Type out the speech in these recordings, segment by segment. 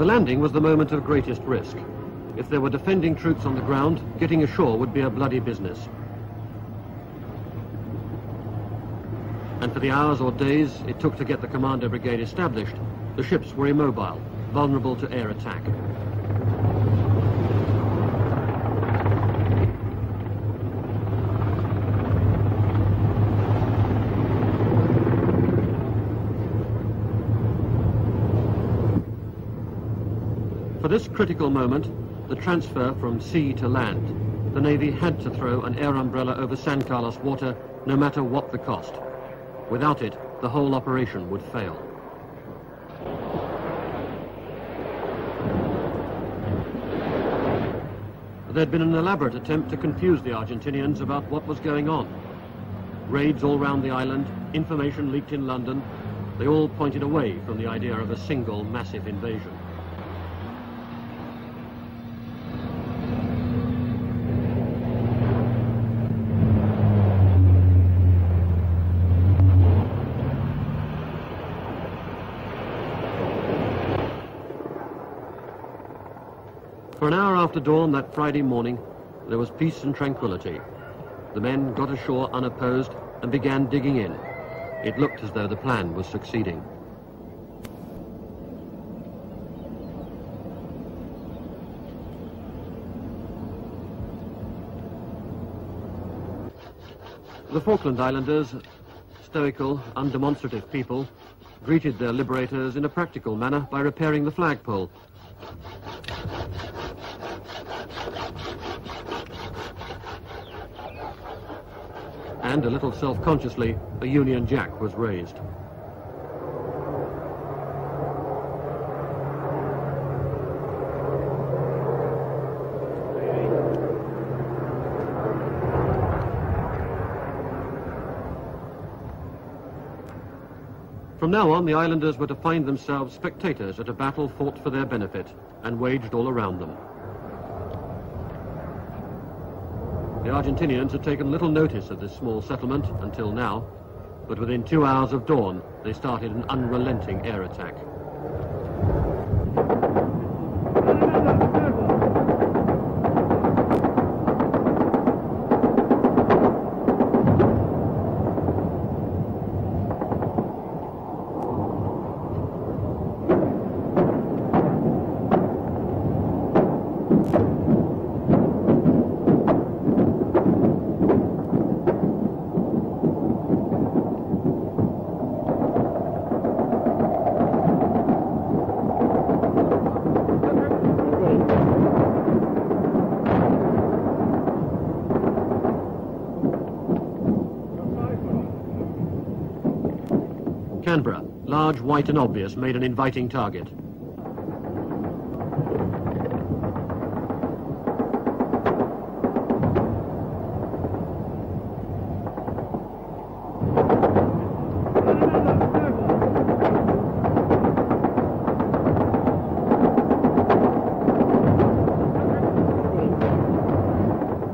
The landing was the moment of greatest risk. If there were defending troops on the ground, getting ashore would be a bloody business. And for the hours or days it took to get the Commando Brigade established, the ships were immobile, vulnerable to air attack. For this critical moment, the transfer from sea to land, the Navy had to throw an air umbrella over San Carlos water, no matter what the cost. Without it, the whole operation would fail. There'd been an elaborate attempt to confuse the Argentinians about what was going on. Raids all round the island, information leaked in London, they all pointed away from the idea of a single massive invasion. For an hour after dawn that Friday morning, there was peace and tranquility. The men got ashore unopposed and began digging in. It looked as though the plan was succeeding. The Falkland Islanders, stoical, undemonstrative people, greeted their liberators in a practical manner by repairing the flagpole. And a little self-consciously, a Union Jack was raised. From now on, the islanders were to find themselves spectators at a battle fought for their benefit and waged all around them. The Argentinians had taken little notice of this small settlement until now, but within 2 hours of dawn, they started an unrelenting air attack. Canberra, large, white and obvious, made an inviting target.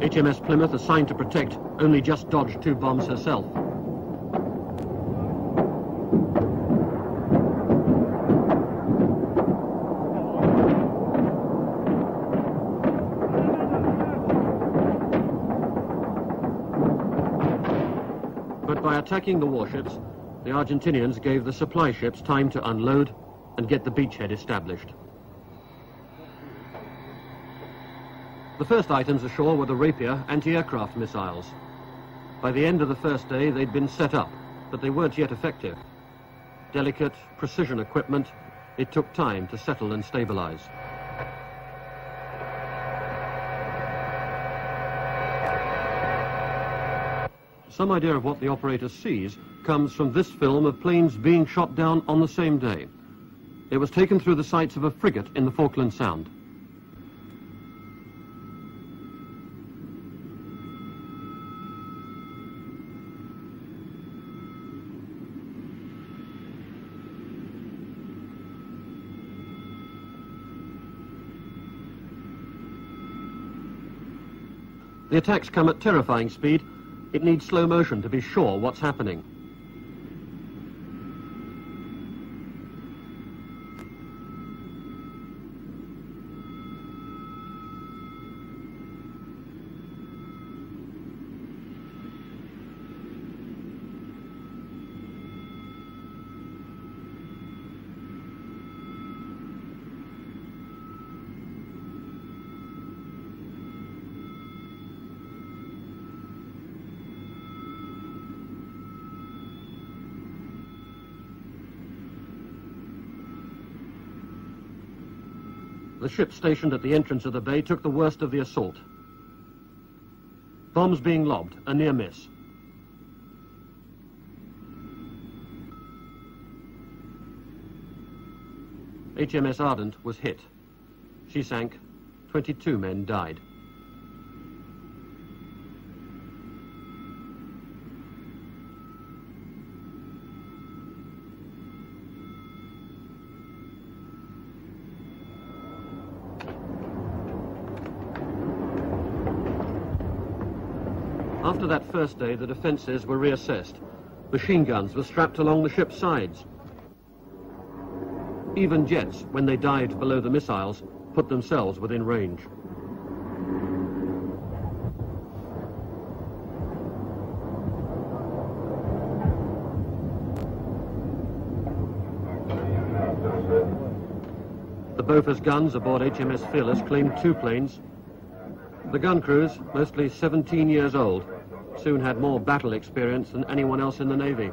HMS Plymouth, assigned to protect, only just dodged 2 bombs herself. But by attacking the warships, the Argentinians gave the supply ships time to unload and get the beachhead established. The first items ashore were the Rapier anti-aircraft missiles. By the end of the first day, they'd been set up, but they weren't yet effective. Delicate, precision equipment, it took time to settle and stabilize. Some idea of what the operator sees comes from this film of planes being shot down on the same day. It was taken through the sights of a frigate in the Falkland Sound. The attacks come at terrifying speed. It needs slow motion to be sure what's happening. the ship stationed at the entrance of the bay took the worst of the assault. Bombs being lobbed, a near miss. HMS Ardent was hit. She sank. 22 men died. After that first day, the defences were reassessed. Machine guns were strapped along the ship's sides. Even jets, when they dived below the missiles, put themselves within range. The Bofors guns aboard HMS Fearless claimed 2 planes. The gun crews, mostly 17 years old, soon had more battle experience than anyone else in the Navy.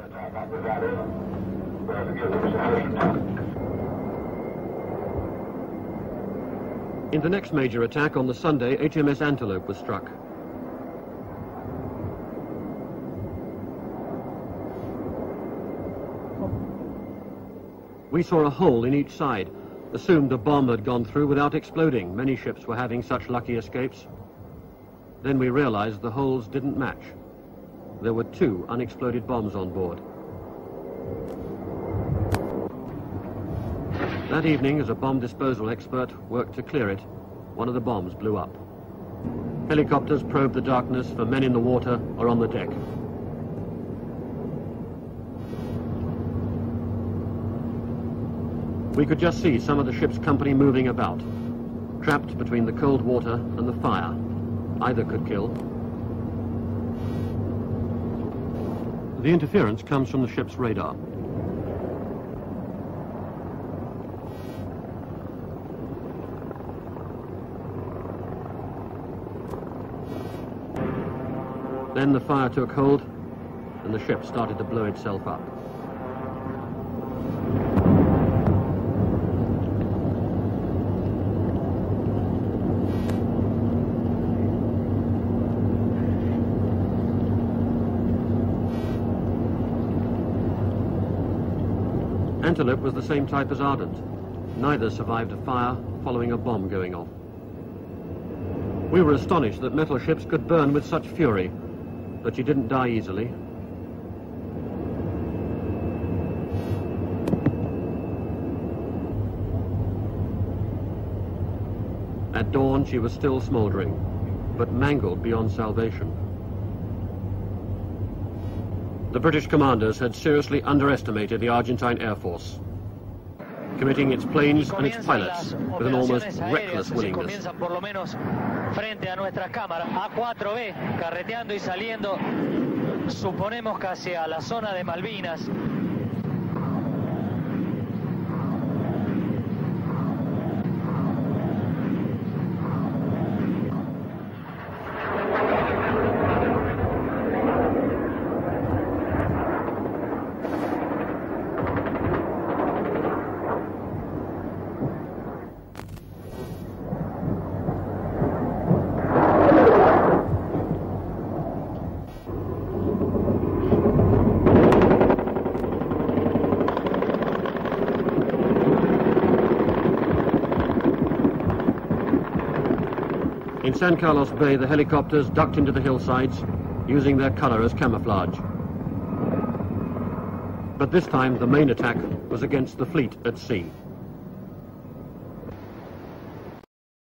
In the next major attack on the Sunday, HMS Antelope was struck. We saw a hole in each side, assumed a bomb had gone through without exploding. Many ships were having such lucky escapes. Then we realized the holes didn't match. There were 2 unexploded bombs on board. That evening, as a bomb disposal expert worked to clear it, one of the bombs blew up. Helicopters probed the darkness for men in the water or on the deck. We could just see some of the ship's company moving about, trapped between the cold water and the fire. Either could kill. The interference comes from the ship's radar. Then the fire took hold, and the ship started to blow itself up. Antelope was the same type as Ardent. Neither survived a fire following a bomb going off. We were astonished that metal ships could burn with such fury, but she didn't die easily. At dawn, she was still smouldering, but mangled beyond salvation. The British commanders had seriously underestimated the Argentine Air Force, committing its planes and its pilots with an almost reckless willingness. Frente a nuestras cámaras, A4B, carreteando y saliendo, suponemos que hacia la zona de Malvinas. In San Carlos Bay, the helicopters ducked into the hillsides, using their color as camouflage. But this time, the main attack was against the fleet at sea.